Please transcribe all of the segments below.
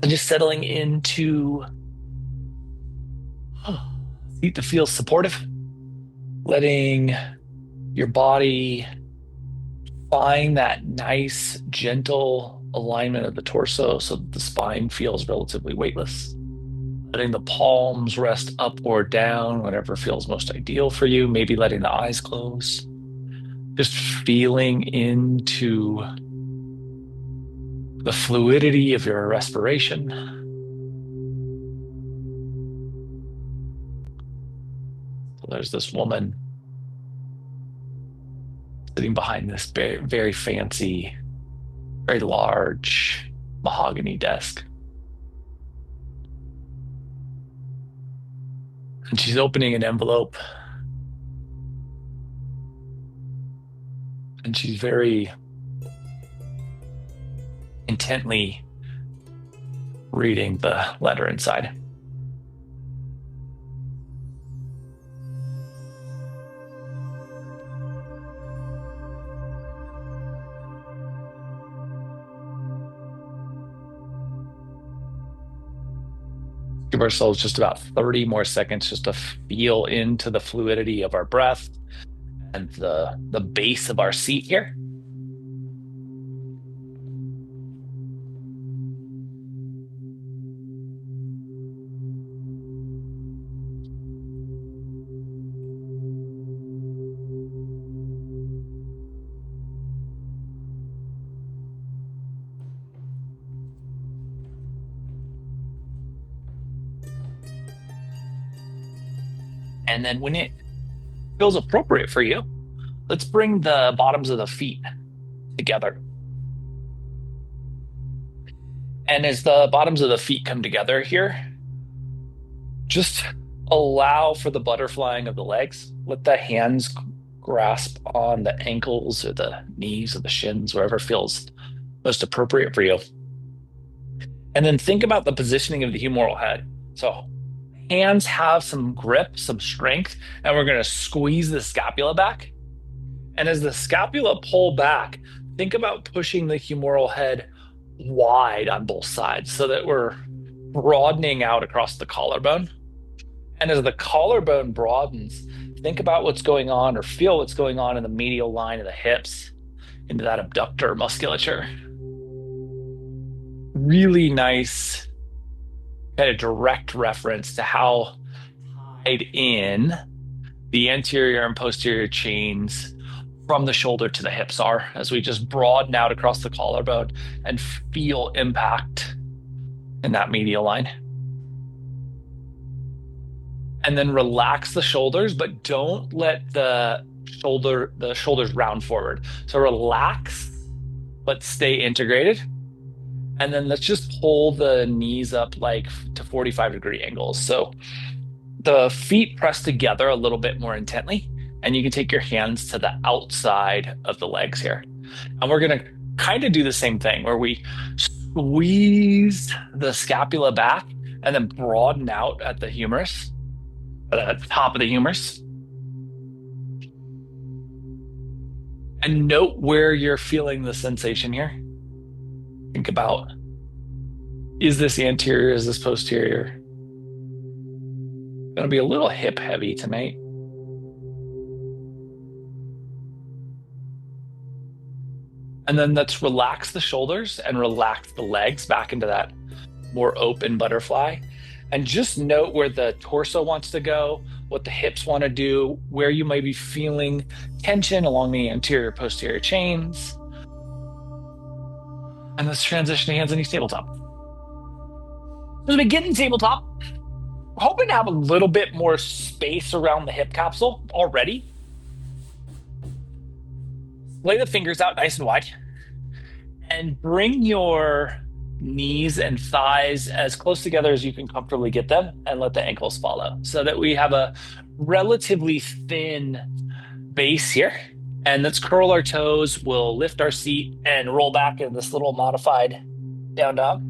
And just settling into feet to feel supportive, letting your body find that nice, gentle alignment of the torso so that the spine feels relatively weightless. Letting the palms rest up or down, whatever feels most ideal for you. Maybe letting the eyes close. Just feeling into the fluidity of your respiration. So there's this woman sitting behind this very, very fancy, very large mahogany desk. And she's opening an envelope and she's very intently reading the letter inside. Give ourselves just about 30 more seconds just to feel into the fluidity of our breath and the base of our seat here. And then when it feels appropriate for you, let's bring the bottoms of the feet together. And as the bottoms of the feet come together here, just allow for the butterflying of the legs. Let the hands grasp on the ankles or the knees or the shins, wherever feels most appropriate for you. And then think about the positioning of the humeral head. So hands have some grip, some strength, and we're going to squeeze the scapula back. And as the scapula pull back, think about pushing the humeral head wide on both sides so that we're broadening out across the collarbone. And as the collarbone broadens, think about what's going on or feel what's going on in the medial line of the hips into that abductor musculature. Really nice kind of direct reference to how tied in the anterior and posterior chains from the shoulder to the hips are as we just broaden out across the collarbone and feel impact in that medial line. And then relax the shoulders, but don't let the shoulders round forward. So relax, but stay integrated. And then let's just pull the knees up like to 45-degree angles. So the feet press together a little bit more intently, and you can take your hands to the outside of the legs here. And we're going to kind of do the same thing where we squeeze the scapula back and then broaden out at the humerus, at the top of the humerus. And note where you're feeling the sensation here. Think about, is this anterior? Is this posterior? Going to be a little hip heavy tonight. And then let's relax the shoulders and relax the legs back into that more open butterfly. And just note where the torso wants to go, what the hips want to do, where you might be feeling tension along the anterior posterior chains. And let's transition to hands and knees tabletop. As we get in tabletop, we're hoping to have a little bit more space around the hip capsule already. Lay the fingers out nice and wide and bring your knees and thighs as close together as you can comfortably get them and let the ankles follow so that we have a relatively thin base here. And let's curl our toes. We'll lift our seat and roll back in this little modified down dog.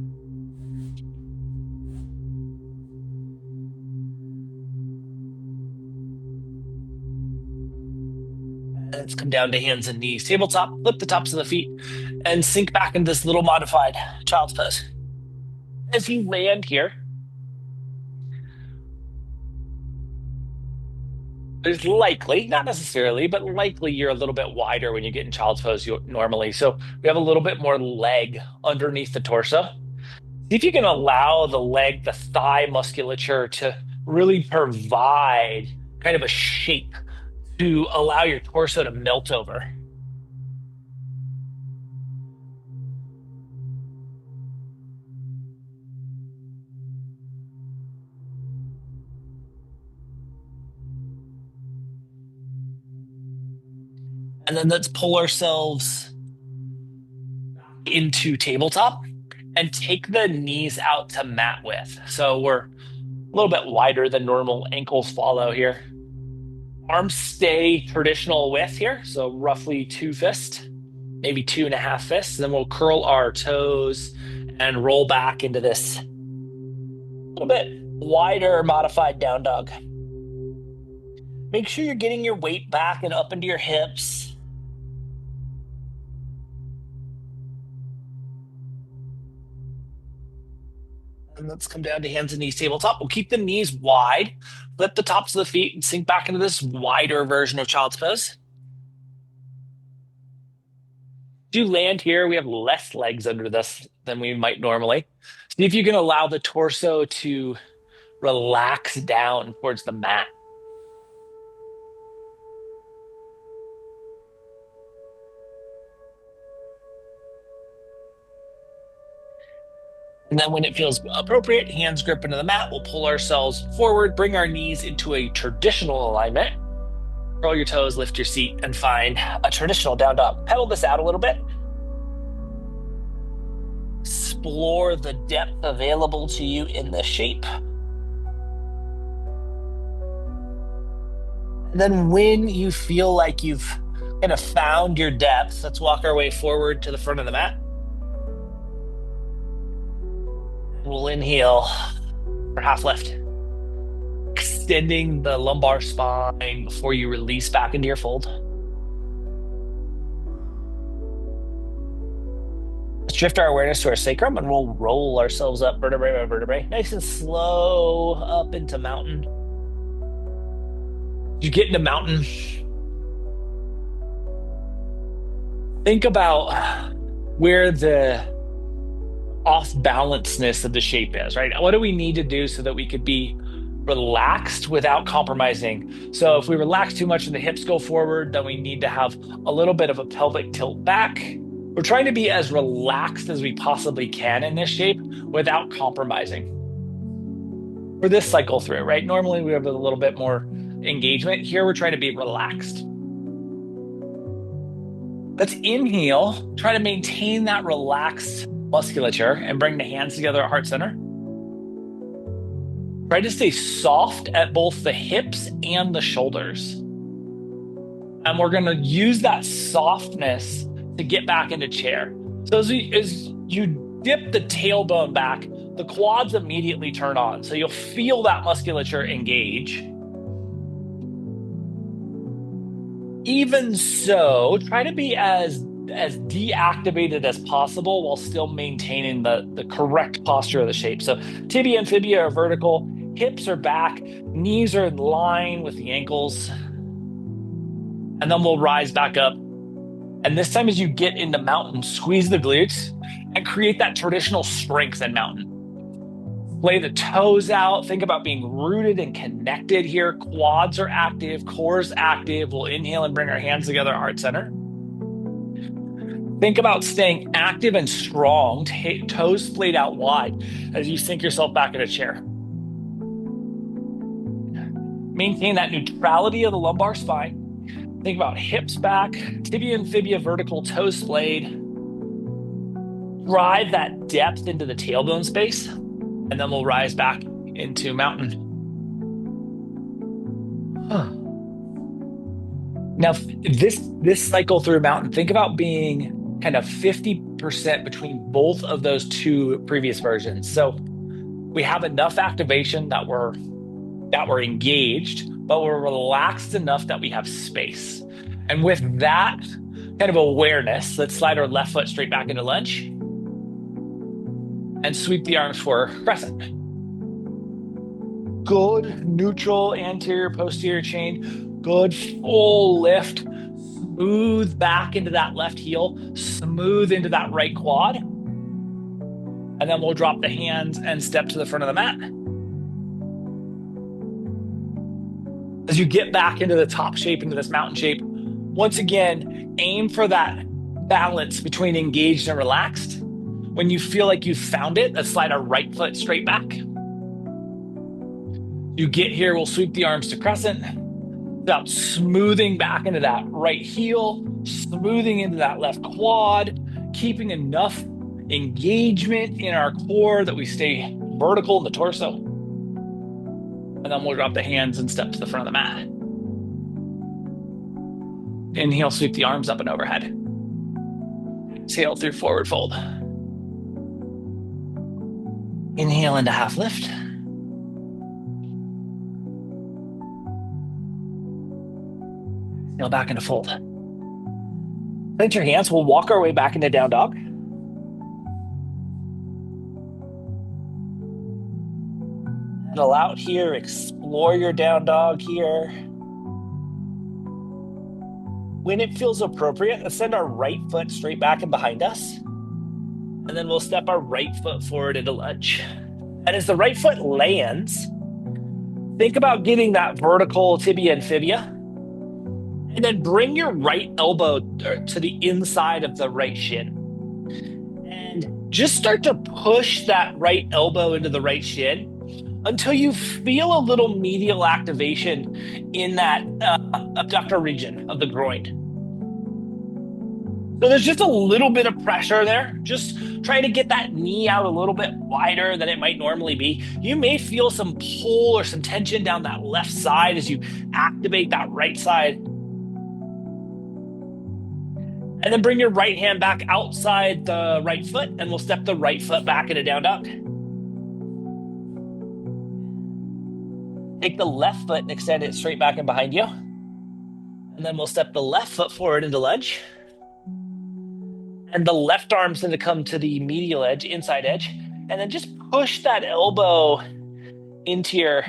Let's come down to hands and knees. Tabletop, flip the tops of the feet, and sink back into this little modified child's pose. As you land here, there's likely, not necessarily, but likely you're a little bit wider when you get in child's pose normally. So we have a little bit more leg underneath the torso. See if you can allow the leg, the thigh musculature to really provide kind of a shape to allow your torso to melt over. And then let's pull ourselves into tabletop and take the knees out to mat width. So we're a little bit wider than normal, ankles follow here. Arms stay traditional width here, so roughly 2 fists, maybe 2.5 fists. And then we'll curl our toes and roll back into this little bit wider modified down dog. Make sure you're getting your weight back and up into your hips. And let's come down to hands and knees tabletop. We'll keep the knees wide, lift the tops of the feet, and sink back into this wider version of child's pose. Do land here, we have less legs under this than we might normally. See if you can allow the torso to relax down towards the mat. And then when it feels appropriate, hands grip into the mat, we'll pull ourselves forward, bring our knees into a traditional alignment. Curl your toes, lift your seat, and find a traditional down dog. Pedal this out a little bit. Explore the depth available to you in the shape. And then when you feel like you've kind of found your depth, let's walk our way forward to the front of the mat. We'll inhale for half lift, extending the lumbar spine before you release back into your fold. Let's shift our awareness to our sacrum and we'll roll ourselves up vertebrae by vertebrae, nice and slow up into mountain. You get into mountain, think about where the off balancedness of the shape is, right? What do we need to do so that we could be relaxed without compromising? So if we relax too much and the hips go forward, then we need to have a little bit of a pelvic tilt back. We're trying to be as relaxed as we possibly can in this shape without compromising. For this cycle through, right? Normally we have a little bit more engagement. Here we're trying to be relaxed. Let's inhale, try to maintain that relaxed musculature and bring the hands together at heart center. Try to stay soft at both the hips and the shoulders. And we're going to use that softness to get back into chair. So as you dip the tailbone back, the quads immediately turn on. So you'll feel that musculature engage. Even so, try to be as deactivated as possible while still maintaining the correct posture of the shape. So tibia and fibia are vertical, hips are back, knees are in line with the ankles. And then we'll rise back up. And this time as you get into mountain, squeeze the glutes and create that traditional strength in mountain. Lay the toes out. Think about being rooted and connected here. Quads are active, core's active. We'll inhale and bring our hands together at heart center. Think about staying active and strong, toes splayed out wide as you sink yourself back in a chair. Maintain that neutrality of the lumbar spine. Think about hips back, tibia and fibia vertical, toes splayed. Drive that depth into the tailbone space. And then we'll rise back into mountain. Now, this cycle through mountain, think about being kind of 50% between both of those two previous versions. So we have enough activation that we're engaged, but we're relaxed enough that we have space. And with that kind of awareness, let's slide our left foot straight back into lunge. and sweep the arms for crescent. Good neutral anterior posterior chain. Good full lift. Smooth back into that left heel. Smooth into that right quad. And then we'll drop the hands and step to the front of the mat. As you get back into the top shape, into this mountain shape, once again, aim for that balance between engaged and relaxed. When you feel like you've found it, let's slide our right foot straight back. You get here, we'll sweep the arms to crescent. Without smoothing back into that right heel, smoothing into that left quad, keeping enough engagement in our core that we stay vertical in the torso. And then we'll drop the hands and step to the front of the mat. Inhale, sweep the arms up and overhead. Exhale through forward fold. Inhale into half lift. Exhale back into fold. Plant your hands. We'll walk our way back into down dog. Settle out here. Explore your down dog here. When it feels appropriate, let's send our right foot straight back and behind us. And then we'll step our right foot forward into lunge. And as the right foot lands, think about getting that vertical tibia and fibia. And then bring your right elbow to the inside of the right shin. And just start to push that right elbow into the right shin until you feel a little medial activation in that abductor region of the groin. So there's just a little bit of pressure there. Just trying to get that knee out a little bit wider than it might normally be. You may feel some pull or some tension down that left side as you activate that right side. And then bring your right hand back outside the right foot, and we'll step the right foot back into down dog. Take the left foot and extend it straight back and behind you. And then we'll step the left foot forward into lunge. And the left arm's going to come to the medial edge, inside edge. And then just push that elbow into your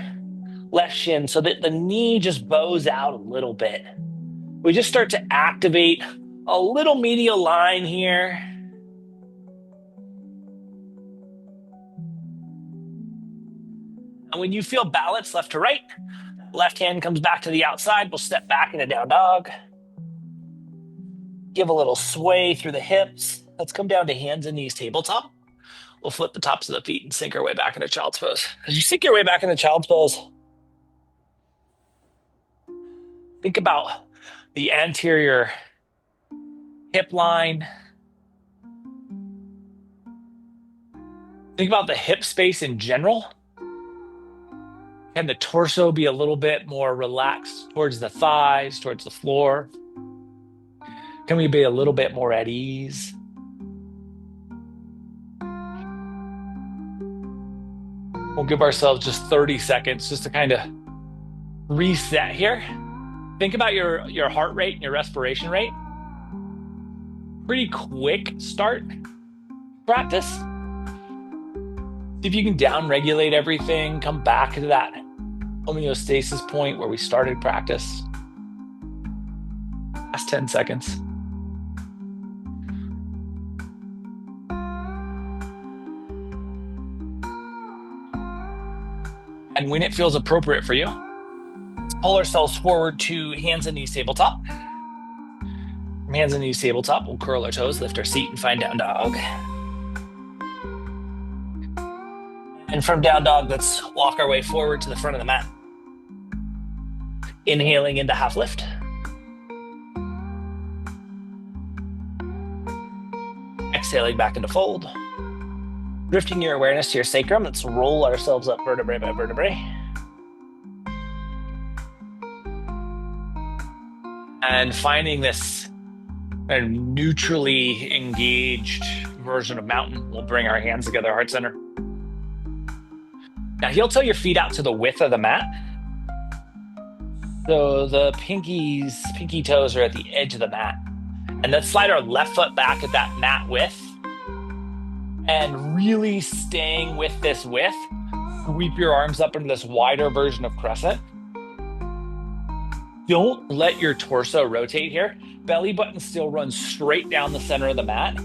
left shin so that the knee just bows out a little bit. We just start to activate a little medial line here. And when you feel balance left to right, left hand comes back to the outside. We'll step back into down dog. Give a little sway through the hips. Let's come down to hands and knees tabletop. We'll flip the tops of the feet and sink our way back into child's pose. As you sink your way back into child's pose, think about the anterior hip line. Think about the hip space in general. Can the torso be a little bit more relaxed towards the thighs, towards the floor? Can we be a little bit more at ease? We'll give ourselves just 30 seconds just to kind of reset here. Think about your heart rate and your respiration rate. Pretty quick start practice. See if you can down-regulate everything. Come back to that homeostasis point where we started practice. Last 10 seconds. And when it feels appropriate for you, let's pull ourselves forward to hands and knees tabletop. From hands and knees tabletop, we'll curl our toes, lift our seat, and find down dog. And from down dog, let's walk our way forward to the front of the mat. Inhaling into half lift. Exhaling back into fold. Drifting your awareness to your sacrum, let's roll ourselves up vertebrae by vertebrae. And finding this neutrally engaged version of mountain, we'll bring our hands together, heart center. Now heel toe your feet out to the width of the mat. So the pinky toes are at the edge of the mat. And let's slide our left foot back at that mat width. And really staying with this width, sweep your arms up into this wider version of crescent. Don't let your torso rotate here. Belly button still runs straight down the center of the mat.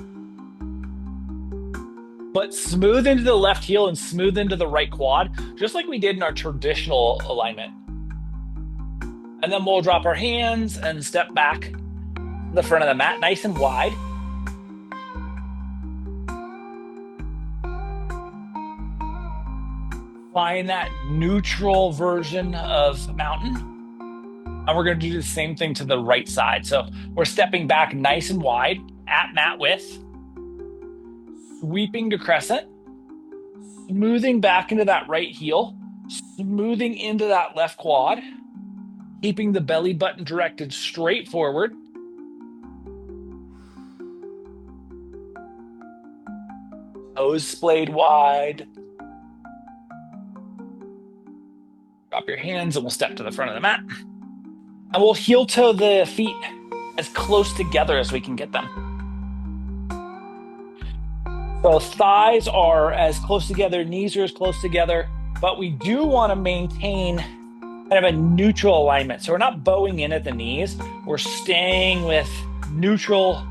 But smooth into the left heel and smooth into the right quad, just like we did in our traditional alignment. And then we'll drop our hands and step back to the front of the mat, nice and wide. Find that neutral version of mountain. And we're going to do the same thing to the right side. So we're stepping back nice and wide at mat width, sweeping to crescent, smoothing back into that right heel, smoothing into that left quad, keeping the belly button directed straight forward. Toes splayed wide. Drop your hands and we'll step to the front of the mat. And we'll heel toe the feet as close together as we can get them. So thighs are as close together, knees are as close together, but we do want to maintain kind of a neutral alignment. So we're not bowing in at the knees. We're staying with neutral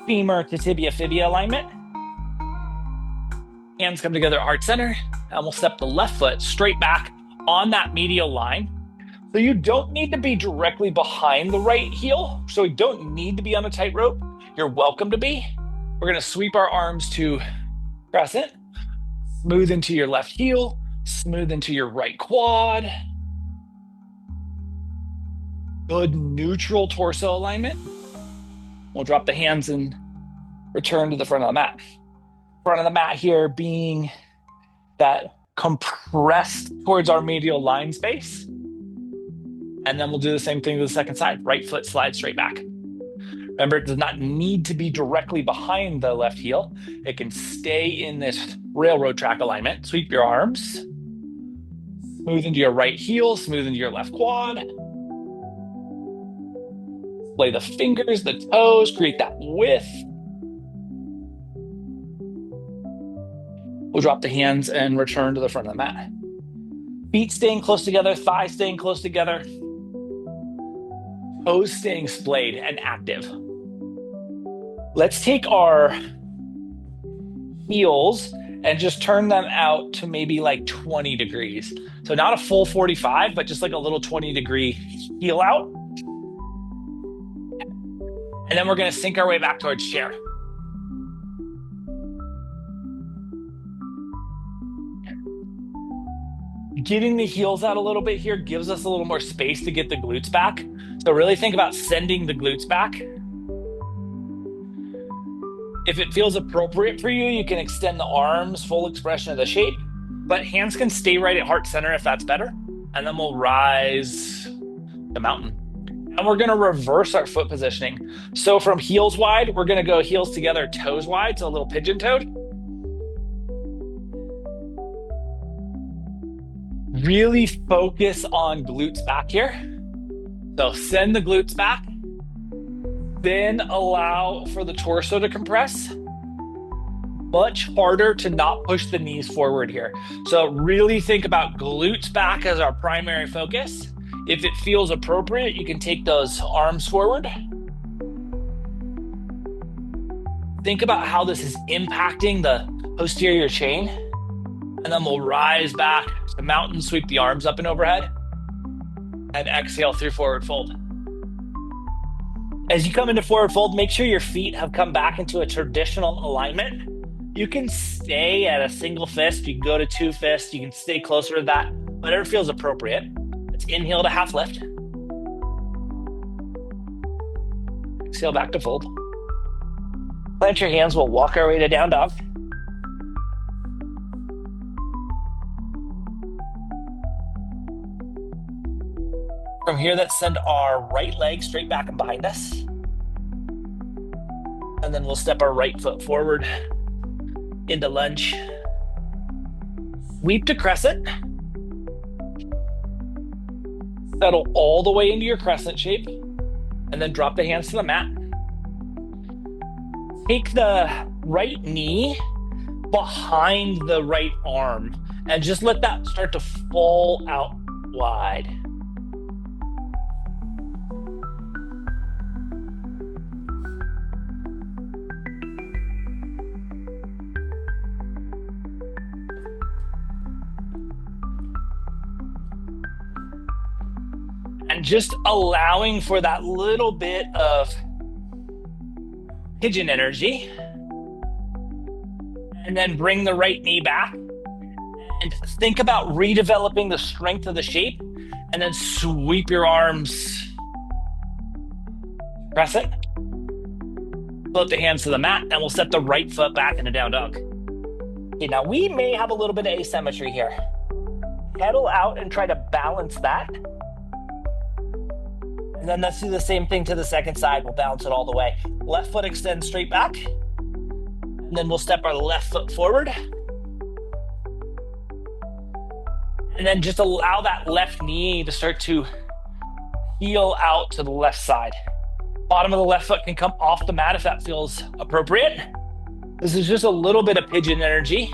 femur to tibia fibia alignment. Hands come together, heart center, and we'll step the left foot straight back on that medial line. So you don't need to be directly behind the right heel. So you don't need to be on a tightrope. You're welcome to be. We're going to sweep our arms to crescent, smooth into your left heel, smooth into your right quad. Good neutral torso alignment. We'll drop the hands and return to the front of the mat. Front of the mat here being that compressed towards our medial line space. And then we'll do the same thing to the second side. Right foot slides straight back. Remember, it does not need to be directly behind the left heel. It can stay in this railroad track alignment. Sweep your arms. Smooth into your right heel, smooth into your left quad. Play the fingers, the toes, create that width. We'll drop the hands and return to the front of the mat. Feet staying close together, thighs staying close together. Toes staying splayed and active. Let's take our heels and just turn them out to maybe like 20 degrees. So not a full 45, but just like a little 20-degree heel out. And then we're going to sink our way back towards chair. Getting the heels out a little bit here gives us a little more space to get the glutes back. So really think about sending the glutes back. If it feels appropriate for you, you can extend the arms, full expression of the shape, but hands can stay right at heart center if that's better. And then we'll rise the mountain. And we're going to reverse our foot positioning. So from heels wide, we're going to go heels together, toes wide, so a little pigeon-toed. Really focus on glutes back here. So send the glutes back. Then allow for the torso to compress. Much harder to not push the knees forward here. So really think about glutes back as our primary focus. If it feels appropriate, you can take those arms forward. Think about how this is impacting the posterior chain. And then we'll rise back to mountain, sweep the arms up and overhead, and exhale through forward fold. As you come into forward fold, make sure your feet have come back into a traditional alignment. You can stay at a single fist, you can go to two fists, you can stay closer to that, whatever feels appropriate. Let's inhale to half lift. Exhale back to fold. Plant your hands, we'll walk our way to down dog. From here, let's send our right leg straight back and behind us. And then we'll step our right foot forward into lunge. Sweep to crescent. Settle all the way into your crescent shape. And then drop the hands to the mat. Take the right knee behind the right arm and just let that start to fall out wide. And just allowing for that little bit of pigeon energy. And then bring the right knee back and think about redeveloping the strength of the shape, and then sweep your arms, press it, float the hands to the mat, and we'll step the right foot back into down dog. Okay, now we may have a little bit of asymmetry here. Pedal out and try to balance that. And then let's do the same thing to the second side. We'll balance it all the way. Left foot extends straight back. And then we'll step our left foot forward. And then just allow that left knee to start to heel out to the left side. Bottom of the left foot can come off the mat if that feels appropriate. This is just a little bit of pigeon energy.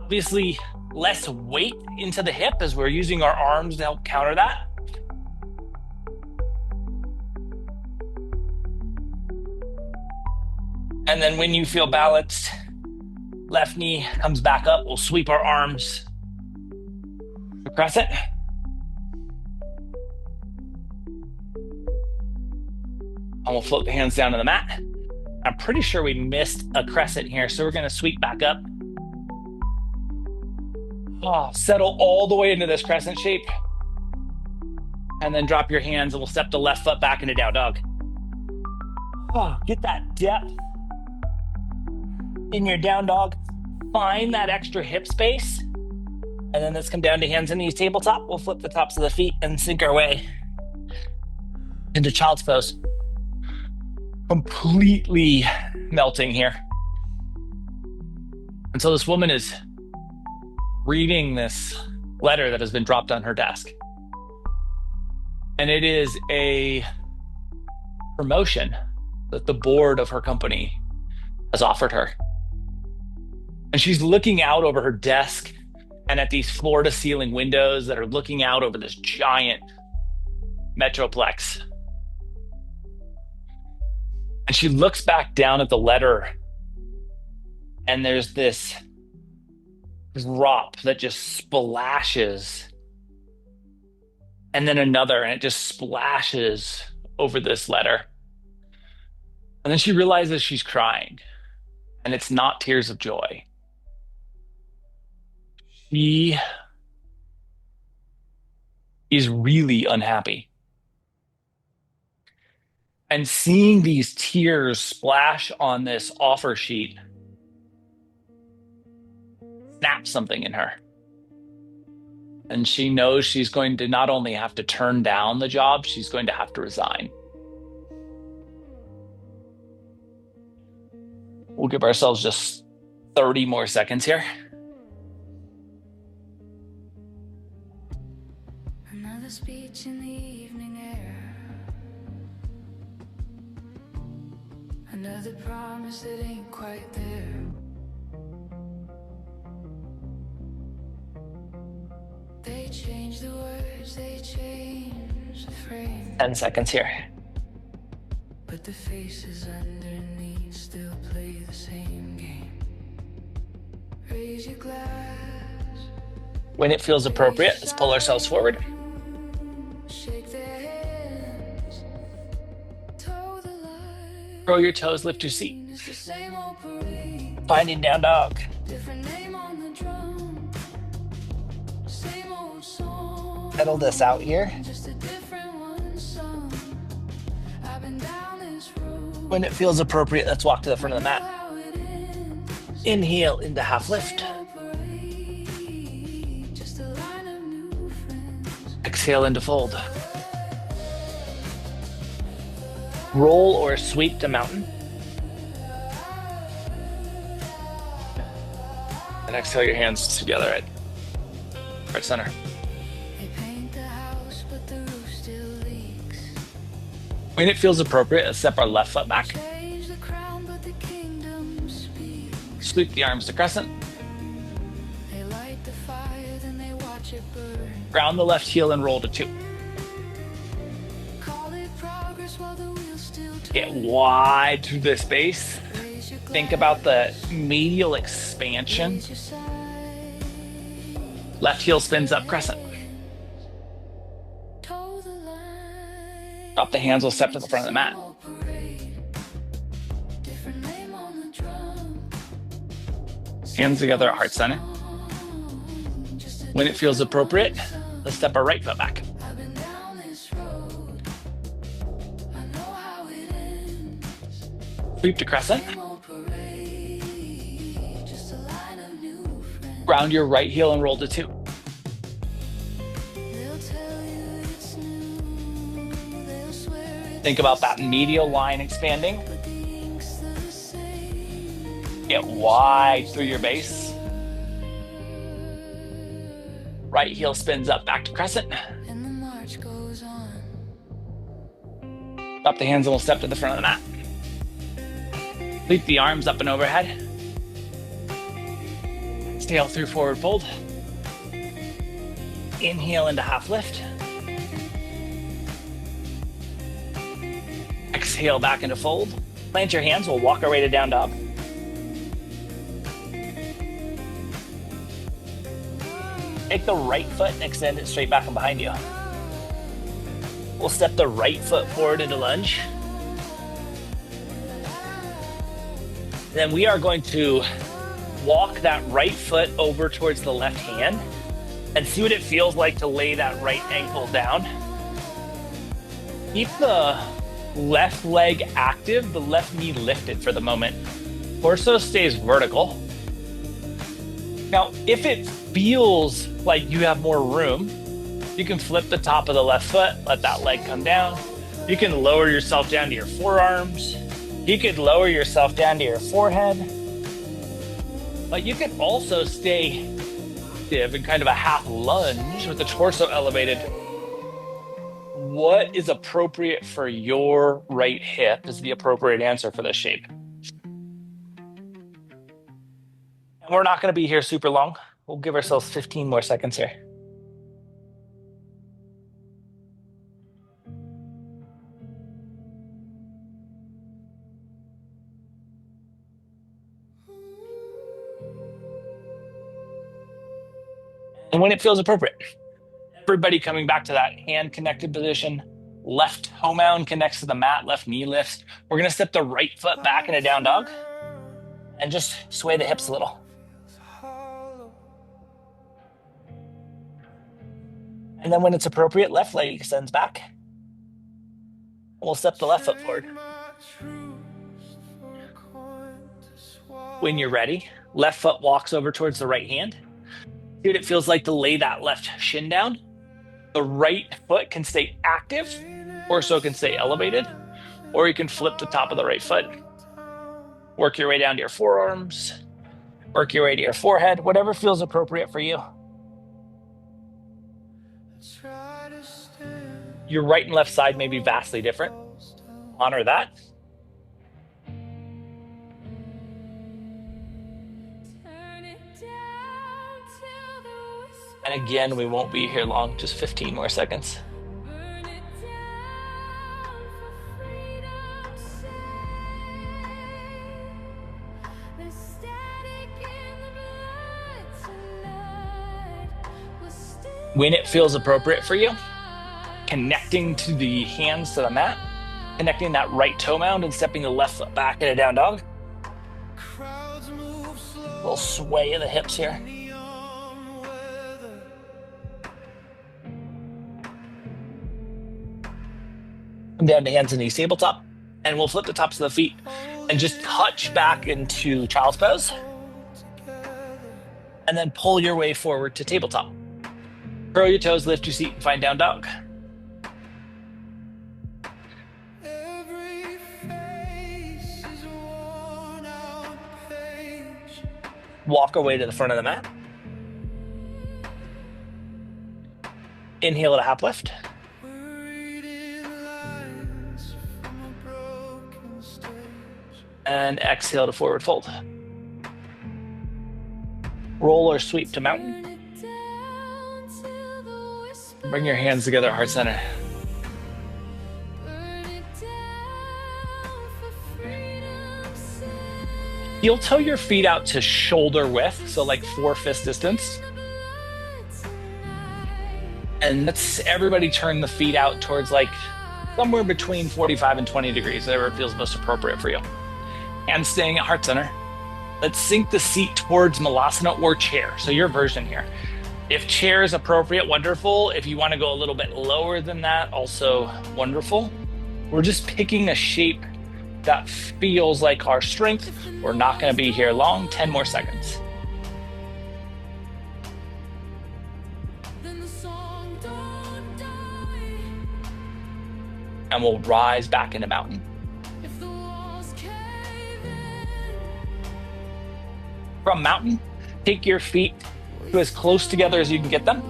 Obviously, less weight into the hip as we're using our arms to help counter that. And then when you feel balanced, left knee comes back up. We'll sweep our arms across it. And we'll float the hands down to the mat. I'm pretty sure we missed a crescent here, so we're going to sweep back up. Settle all the way into this crescent shape. And then drop your hands, and we'll step the left foot back into down dog. Get that depth in your down dog. Find that extra hip space. And then let's come down to hands and knees tabletop. We'll flip the tops of the feet and sink our way into child's pose. Completely melting here. And so this woman is reading this letter that has been dropped on her desk. And it is a promotion that the board of her company has offered her. And she's looking out over her desk and at these floor-to-ceiling windows that are looking out over this giant metroplex. And she looks back down at the letter, and there's this drop that just splashes, and then another, and it just splashes over this letter. And then she realizes she's crying, and it's not tears of joy. She is really unhappy. And seeing these tears splash on this offer sheet snaps something in her. And she knows she's going to not only have to turn down the job, she's going to have to resign. We'll give ourselves just 30 more seconds here. Another speech in the evening air. Another promise that ain't quite there. They change the words, they change the frame. 10 seconds here. But the faces underneath still play the same game. Raise your glass. When it feels appropriate, let's pull ourselves forward. Shake their hands. Toe the line. Curl your toes, lift your seat. It's the same old parade. Finding down dog. Different name on the drum. Same old song. Pedal this out here. Just a different one sung. I've been down this road. When it feels appropriate, let's walk to the front of the mat. How it ends. Inhale into half lift. Same old parade. Just a line of new friends. Exhale into fold. Roll or sweep to mountain. And exhale your hands together at right center. They paint the house, but the roof still leaks. When it feels appropriate, let's step our left foot back. Change the crown, but the kingdom speaks. Sweep the arms to crescent. They light the fire, then they watch it burn. Ground the left heel and roll to 2. Call it progress while the wheels still Get turn. wide through the space. Raise your Think glass, about the medial expansion. raise your sight. Left heel spins up crescent. Toe the line. Drop the hands, we'll step to the front of the mat. Same old parade. Different name on the drum. Hands together at heart center. Just a When it feels different appropriate, song. let's step our right foot back. I've been down this road. I know how it ends. Sweep to crescent. Same old parade. Just a line of new friends. Ground your right heel and roll to 2. They'll tell you it's new. They'll swear it's Think about that medial line expanding. but the ink's the same. Get wide through your base. Right heel spins up back to crescent. And the march goes on. Drop the hands and we'll step to the front of the mat. Sweep the arms up and overhead. Exhale through forward fold. Inhale into half lift. Exhale back into fold. Plant your hands, we'll walk our way to down dog. Take the right foot and extend it straight back and behind you. We'll step the right foot forward into lunge. Then we are going to walk that right foot over towards the left hand and see what it feels like to lay that right ankle down. Keep the left leg active, the left knee lifted for the moment. Torso stays vertical. Now, if it feels like you have more room, you can flip the top of the left foot, let that leg come down. You can lower yourself down to your forearms. You could lower yourself down to your forehead. But you can also stay active in kind of a half lunge with the torso elevated. What is appropriate for your right hip is the appropriate answer for this shape. And we're not going to be here super long. We'll give ourselves 15 more seconds here. And when it feels appropriate, everybody coming back to that hand connected position. Left toe mound connects to the mat, left knee lifts. We're going to step the right foot back in a down dog and just sway the hips a little. And then when it's appropriate, left leg extends back. We'll step the left foot forward. When you're ready, left foot walks over towards the right hand. See what it feels like to lay that left shin down. The right foot can stay active, torso can stay elevated, or you can flip the top of the right foot. Work your way down to your forearms, work your way to your forehead, whatever feels appropriate for you. Your right and left side may be vastly different. Honor that. And again, we won't be here long, just 15 more seconds. When it feels appropriate for you, connecting to the hands to the mat, connecting that right toe mound and stepping the left foot back in a down dog. A little sway of the hips here. Come down to hands and knees tabletop, and we'll flip the tops of the feet and just touch back into child's pose. And then pull your way forward to tabletop. Curl your toes, lift your seat, and find down dog. Walk our way to the front of the mat. Inhale at a half lift. And exhale to forward fold. roll or sweep to mountain. Burn it down till the whisper Bring your hands together, heart center. burn it down for freedom's sake. Heel toe your feet out to shoulder width, so like 4 fist distance. And let's everybody turn the feet out towards like somewhere between 45 and 20 degrees, whatever feels most appropriate for you. And staying at heart center. Let's sink the seat towards malasana or chair. So your version here. If chair is appropriate, wonderful. If you want to go a little bit lower than that, also wonderful. We're just picking a shape that feels like our strength. We're not going to be here long. 10 more seconds. Then the song don't die. And we'll rise back into mountain. If the walls cave in, From mountain, take your feet to as close together as you can get them.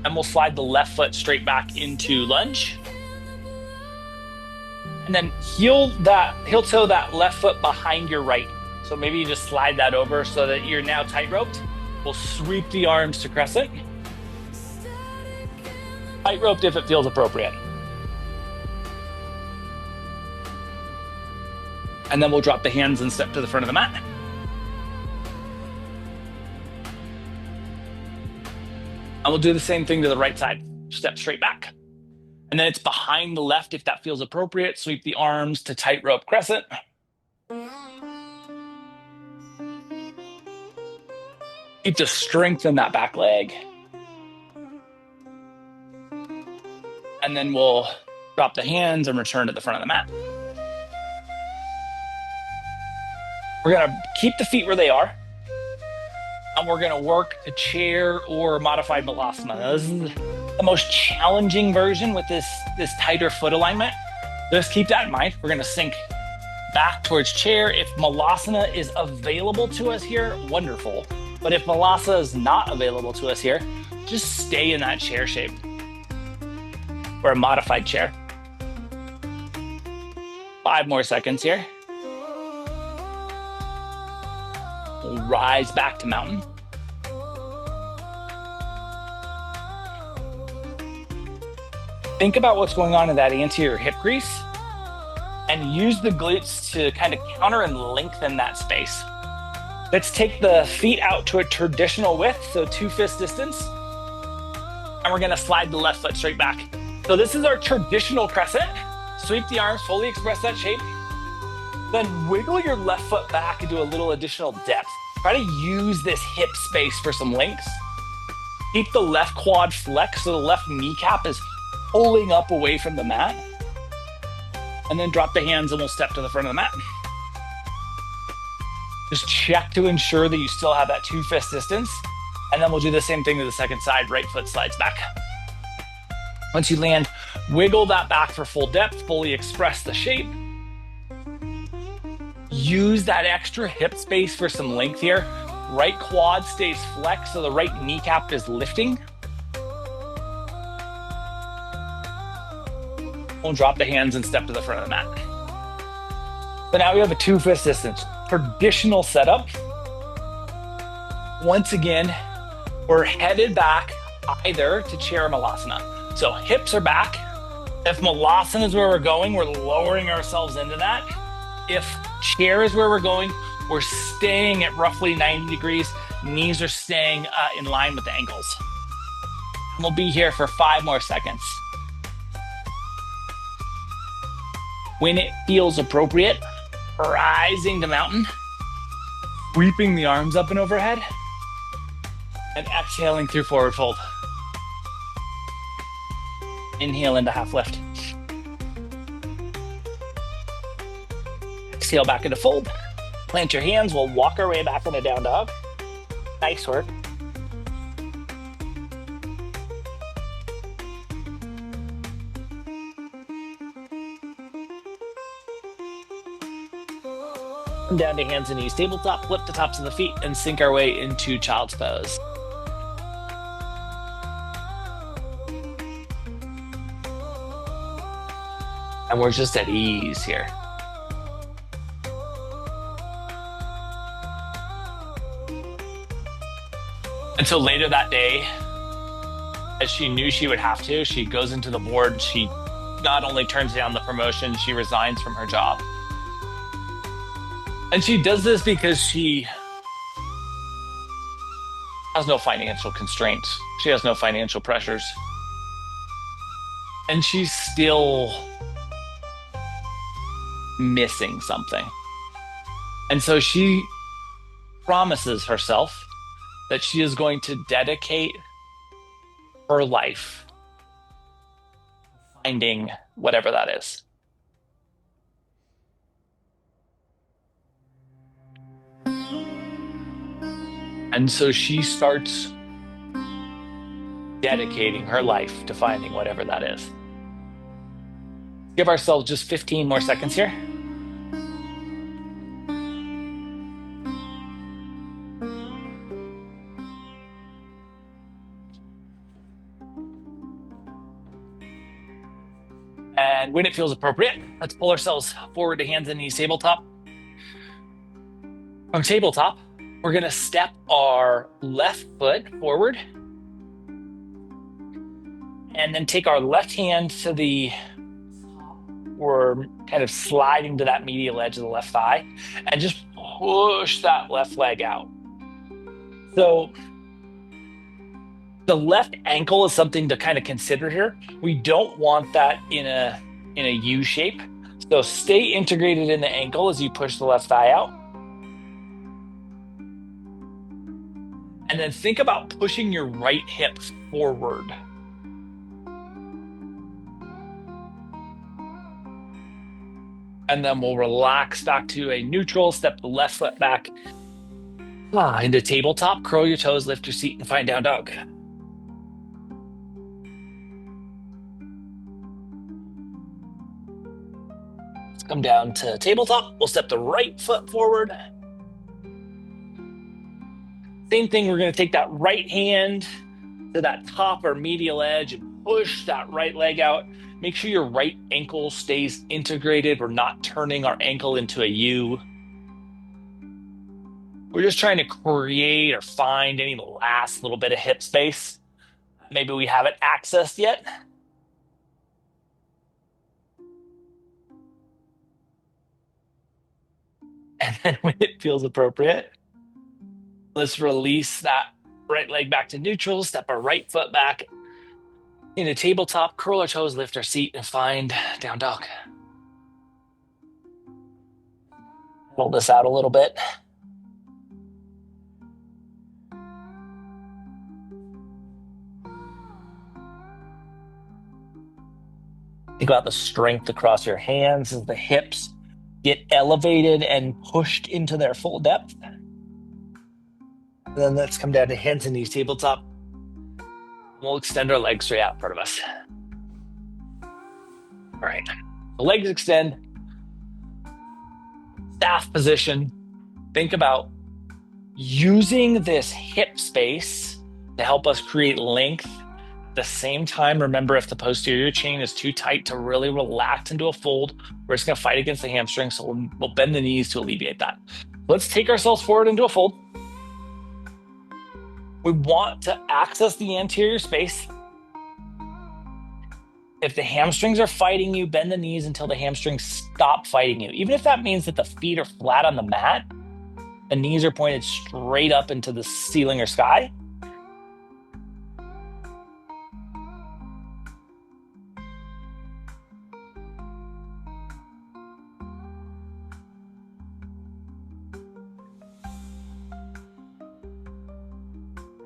And we'll slide the left foot straight back into lunge. And then heel toe that left foot behind your right. So maybe you just slide that over so that you're now tight roped. We'll sweep the arms to crescent. Tight roped if it feels appropriate. And then we'll drop the hands and step to the front of the mat. And we'll do the same thing to the right side. Step straight back. And then it's behind the left if that feels appropriate. Sweep the arms to tightrope crescent. Keep to strengthen that back leg. And then we'll drop the hands and return to the front of the mat. We're going to keep the feet where they are. And we're going to work to chair or modified malasana. Now, this is the most challenging version with this tighter foot alignment. Just keep that in mind. We're going to sink back towards chair. If malasana is available to us here, wonderful. But if malasana is not available to us here, just stay in that chair shape or a modified chair. 5 more seconds here. We'll rise back to mountain. Think about what's going on in that anterior hip crease and use the glutes to kind of counter and lengthen that space. Let's take the feet out to a traditional width, so 2 fist distance. And we're gonna slide the left foot straight back. So this is our traditional crescent. Sweep the arms, fully express that shape. Then wiggle your left foot back into a little additional depth. Try to use this hip space for some lengths. Keep the left quad flexed so the left kneecap is pulling up away from the mat. And then drop the hands and we'll step to the front of the mat. Just check to ensure that you still have that 2 fist distance. And then we'll do the same thing to the second side. Right foot slides back. Once you land, wiggle that back for full depth, fully express the shape. Use that extra hip space for some length here. Right quad stays flexed so the right kneecap is lifting. We'll drop the hands and step to the front of the mat. So now we have a 2 fist distance. Traditional setup. Once again, we're headed back either to chair or malasana. So hips are back. If malasana is where we're going, we're lowering ourselves into that. If chair is where we're going, we're staying at roughly 90 degrees. Knees are staying in line with the ankles. We'll be here for 5 more seconds. When it feels appropriate, rising to mountain, sweeping the arms up and overhead, and exhaling through forward fold. Inhale into half lift. Exhale back into fold. Plant your hands. We'll walk our way back into down dog. Nice work. Come down to hands and knees, tabletop, flip the tops of the feet, and sink our way into child's pose. And we're just at ease here. And so later that day, as she knew she would have to, she goes into the board. She not only turns down the promotion, she resigns from her job. And she does this because she has no financial constraints. She has no financial pressures. And she's still missing something. And so she promises herself that she is going to dedicate her life finding whatever that is. And so she starts dedicating her life to finding whatever that is. Give ourselves just 15 more seconds here. And when it feels appropriate, let's pull ourselves forward to hands and knees tabletop. From tabletop, we're going to step our left foot forward and then take our left hand to the, we're kind of sliding to that medial edge of the left thigh and just push that left leg out. So the left ankle is something to kind of consider here. We don't want that in a U shape. So stay integrated in the ankle as you push the left thigh out. And then think about pushing your right hip forward. And then we'll relax back to a neutral, step the left foot back into tabletop, curl your toes, lift your seat, and find down dog. Let's come down to tabletop. We'll step the right foot forward. Same thing, we're going to take that right hand to that top or medial edge and push that right leg out. Make sure your right ankle stays integrated. We're not turning our ankle into a U. We're just trying to create or find any last little bit of hip space. Maybe we haven't accessed yet. And then when it feels appropriate, let's release that right leg back to neutral, step our right foot back into tabletop, curl our toes, lift our seat, and find down dog. Roll this out a little bit. Think about the strength across your hands as the hips get elevated and pushed into their full depth. And then let's come down to hands and knees tabletop. We'll extend our legs straight out in front of us. All right, the legs extend. Staff position. Think about using this hip space to help us create length. At the same time, remember, if the posterior chain is too tight to really relax into a fold, we're just going to fight against the hamstring. So we'll bend the knees to alleviate that. Let's take ourselves forward into a fold. We want to access the anterior space. If the hamstrings are fighting you, bend the knees until the hamstrings stop fighting you. Even if that means that the feet are flat on the mat, the knees are pointed straight up into the ceiling or sky.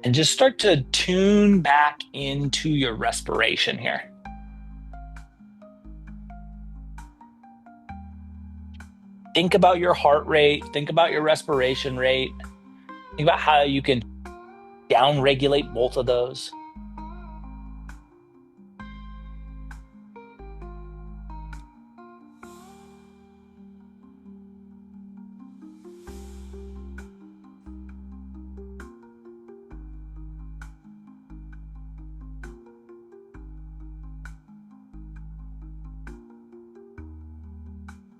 And just start to tune back into your respiration here. Think about your heart rate. Think about your respiration rate. Think about how you can down-regulate both of those.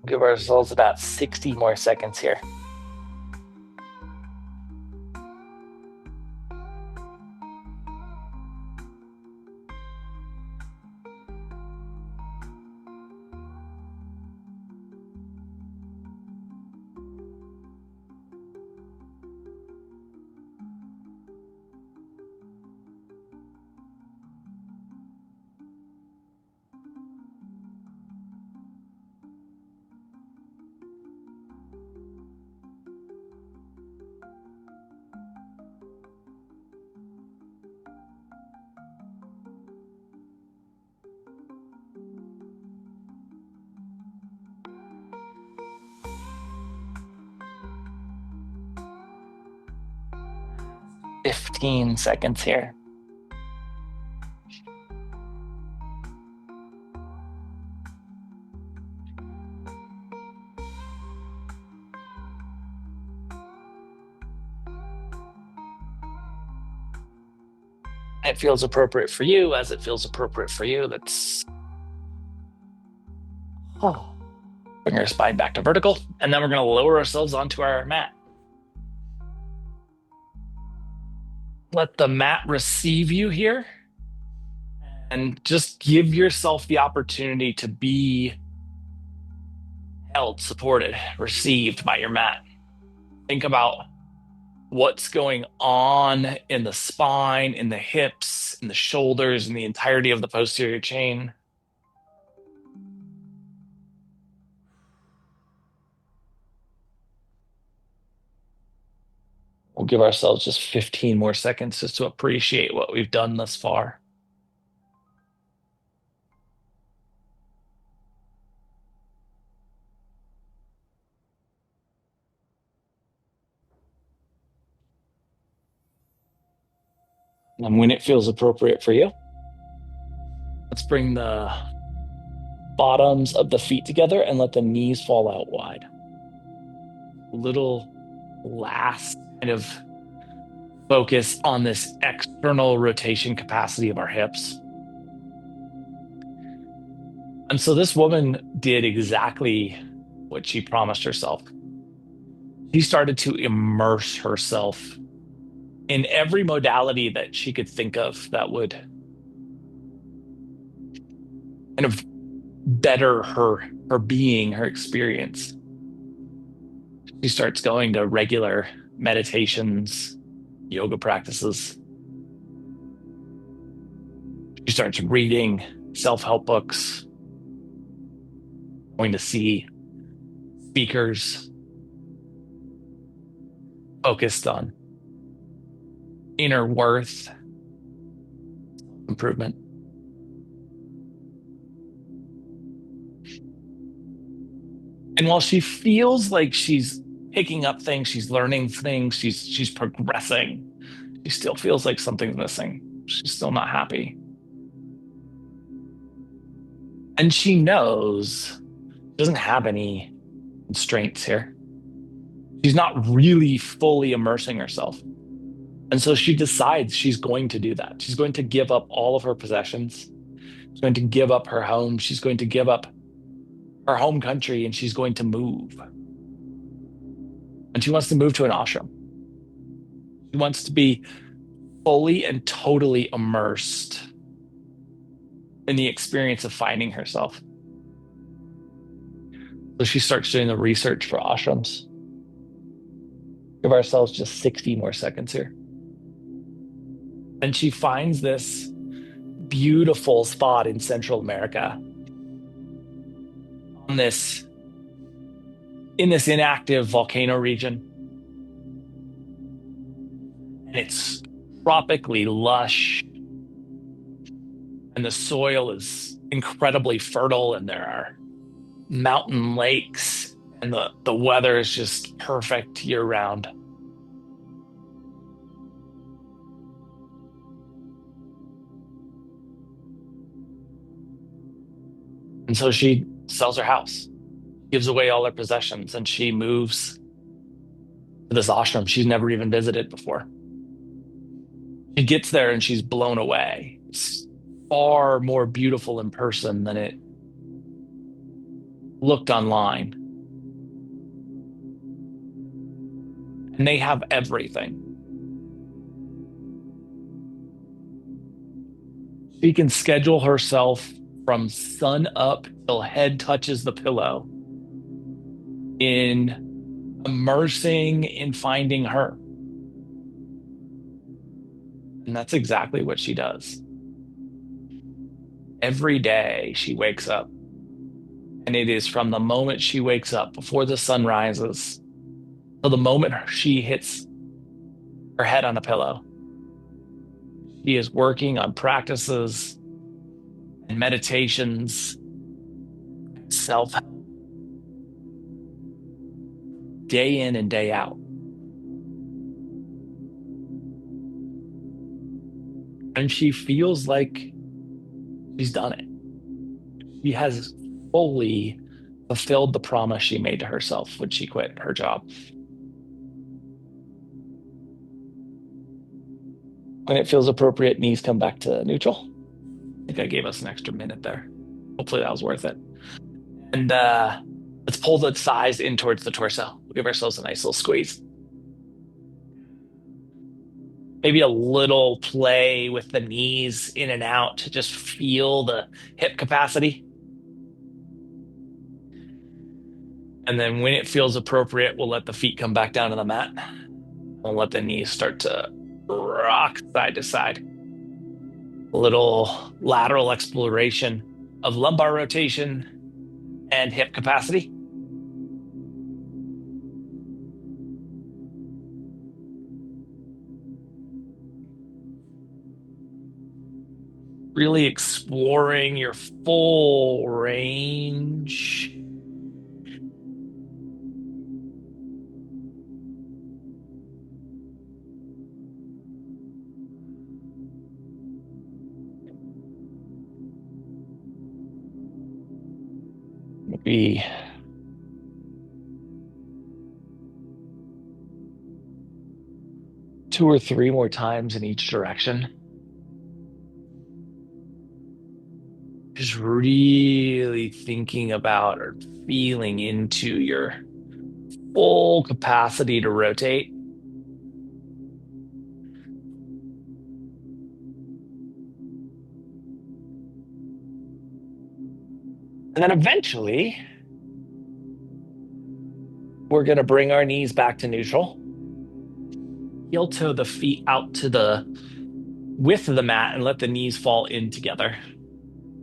Give ourselves about 60 more seconds here. 15 seconds here. It feels appropriate for you as it feels appropriate for you. That's oh. Bring our spine back to vertical, and then we're going to lower ourselves onto our mat. Let the mat receive you here, and just give yourself the opportunity to be held, supported, received by your mat. Think about what's going on in the spine, in the hips, in the shoulders, in the entirety of the posterior chain. We'll give ourselves just 15 more seconds just to appreciate what we've done thus far. And when it feels appropriate for you, let's bring the bottoms of the feet together and let the knees fall out wide. Little last kind of focus on this external rotation capacity of our hips. And so this woman did exactly what she promised herself. She started to immerse herself in every modality that she could think of that would kind of better her being, her experience. She starts going to regular meditations, yoga practices. She starts reading self-help books, going to see speakers focused on inner worth, improvement. And while she feels like she's picking up things, she's learning things, she's progressing, she still feels like something's missing. She's still not happy. And she knows she doesn't have any constraints here. She's not really fully immersing herself. And so she decides she's going to do that. She's going to give up all of her possessions. She's going to give up her home. She's going to give up her home country, and she's going to move. And she wants to move to an ashram. She wants to be fully and totally immersed in the experience of finding herself. So she starts doing the research for ashrams. Give ourselves just 60 more seconds here. And she finds this beautiful spot in Central America on this in this inactive volcano region. And it's tropically lush, and the soil is incredibly fertile, and there are mountain lakes, and the weather is just perfect year round. And so she sells her house, gives away all her possessions, and she moves to this ashram she's never even visited before. She gets there and she's blown away. It's far more beautiful in person than it looked online. And they have everything. She can schedule herself from sun up till head touches the pillow in immersing in finding her. And that's exactly what she does. Every day she wakes up, and it is from the moment she wakes up before the sun rises till the moment she hits her head on a pillow. She is working on practices and meditations, self day in and day out. And she feels like she's done it. She has fully fulfilled the promise she made to herself when she quit her job. When it feels appropriate, knees come back to neutral. I think I gave us an extra minute there. Hopefully that was worth it. And let's pull the thighs in towards the torso. We'll give ourselves a nice little squeeze. Maybe a little play with the knees in and out to just feel the hip capacity. And then when it feels appropriate, we'll let the feet come back down to the mat. We'll let the knees start to rock side to side. A little lateral exploration of lumbar rotation and hip capacity. Really exploring your full range. Maybe 2 or 3 more times in each direction. Just really thinking about or feeling into your full capacity to rotate. And then eventually, we're going to bring our knees back to neutral. Heel toe the feet out to the width of the mat and let the knees fall in together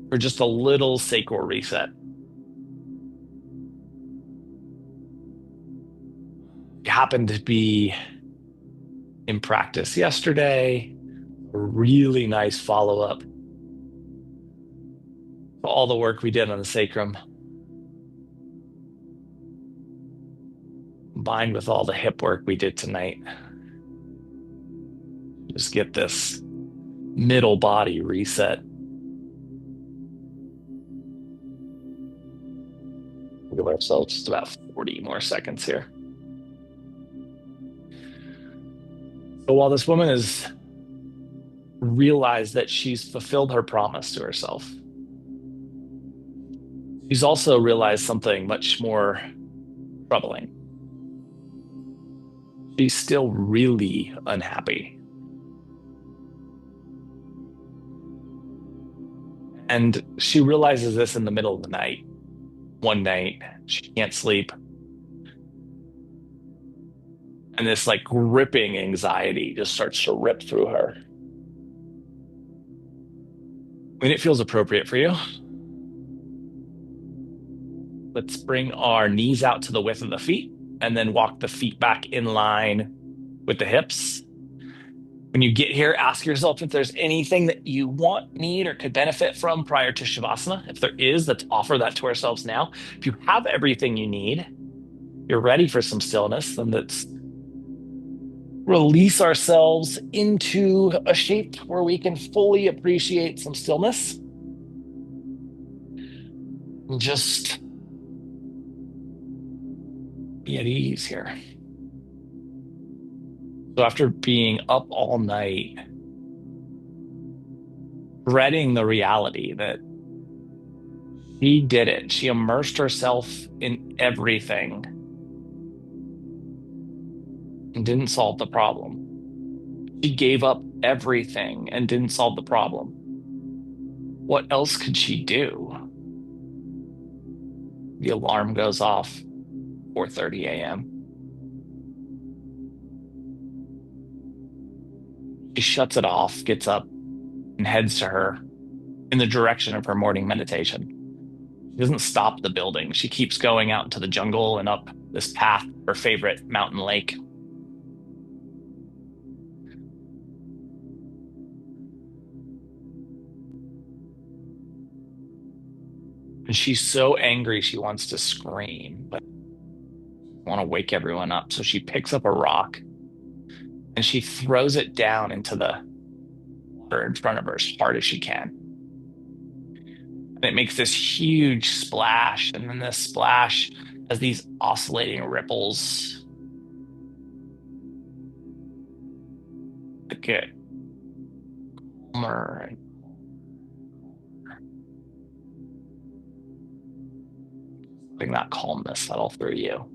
for just a little sacral reset. You happen to be in practice yesterday, a really nice follow up to all the work we did on the sacrum, combined with all the hip work we did tonight. Just get this middle body reset. We'll give ourselves just about 40 more seconds here. So while this woman has realized that she's fulfilled her promise to herself, she's also realized something much more troubling. She's still really unhappy. And she realizes this in the middle of the night. One night, she can't sleep. And this like gripping anxiety just starts to rip through her. When it feels appropriate for you, let's bring our knees out to the width of the feet and then walk the feet back in line with the hips. When you get here, ask yourself if there's anything that you want, need, or could benefit from prior to Shavasana. If there is, let's offer that to ourselves now. If you have everything you need, you're ready for some stillness, then let's release ourselves into a shape where we can fully appreciate some stillness. And just be at ease here. So after being up all night, dreading the reality that she did it, she immersed herself in everything and didn't solve the problem. She gave up everything and didn't solve the problem. What else could she do? The alarm goes off 4:30 a.m. She shuts it off, gets up, and heads to her in the direction of her morning meditation. She doesn't stop the building. She keeps going out into the jungle and up this path, her favorite mountain lake. And she's so angry she wants to scream, but want to wake everyone up. So she picks up a rock and she throws it down into the her in front of her as hard as she can. And it makes this huge splash. And then this splash has these oscillating ripples that get calmer and letting that calmness settle through you.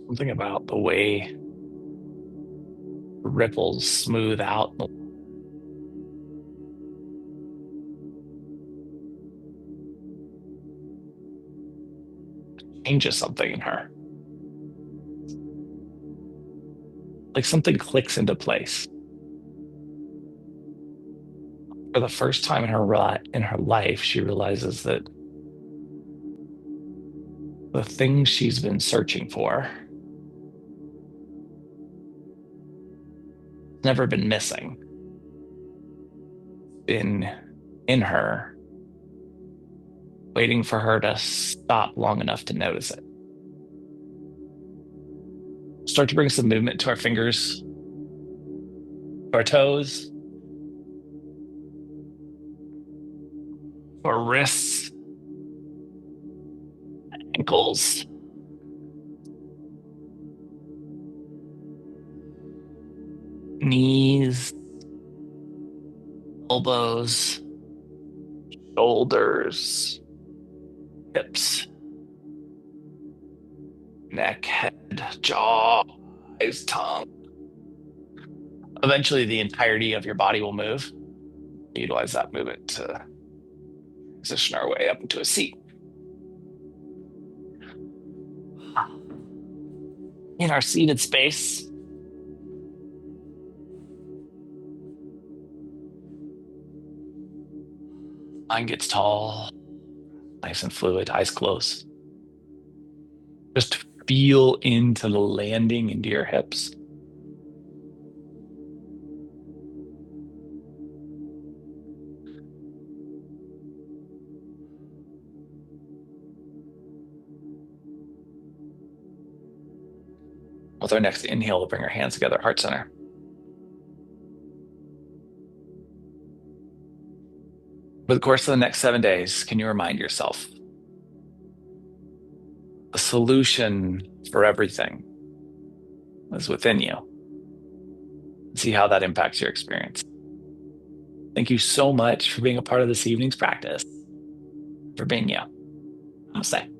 Something about the way ripples smooth out changes something in her. Like something clicks into place. For the first time in her life, she realizes that the thing she's been searching for has never been missing, been in her, waiting for her to stop long enough to notice it. Start to bring some movement to our fingers, to our toes, to our wrists, ankles, knees, elbows, shoulders, hips, neck, head, jaw, eyes, tongue. Eventually, the entirety of your body will move. Utilize that movement to position our way up into a seat. In our seated space, spine gets tall, nice and fluid, eyes closed. Just feel into the landing into your hips. With our next inhale, we'll bring our hands together, heart center. Over the course of the next 7 days, can you remind yourself the solution for everything is within you? See how that impacts your experience. Thank you so much for being a part of this evening's practice, for being you. Namaste.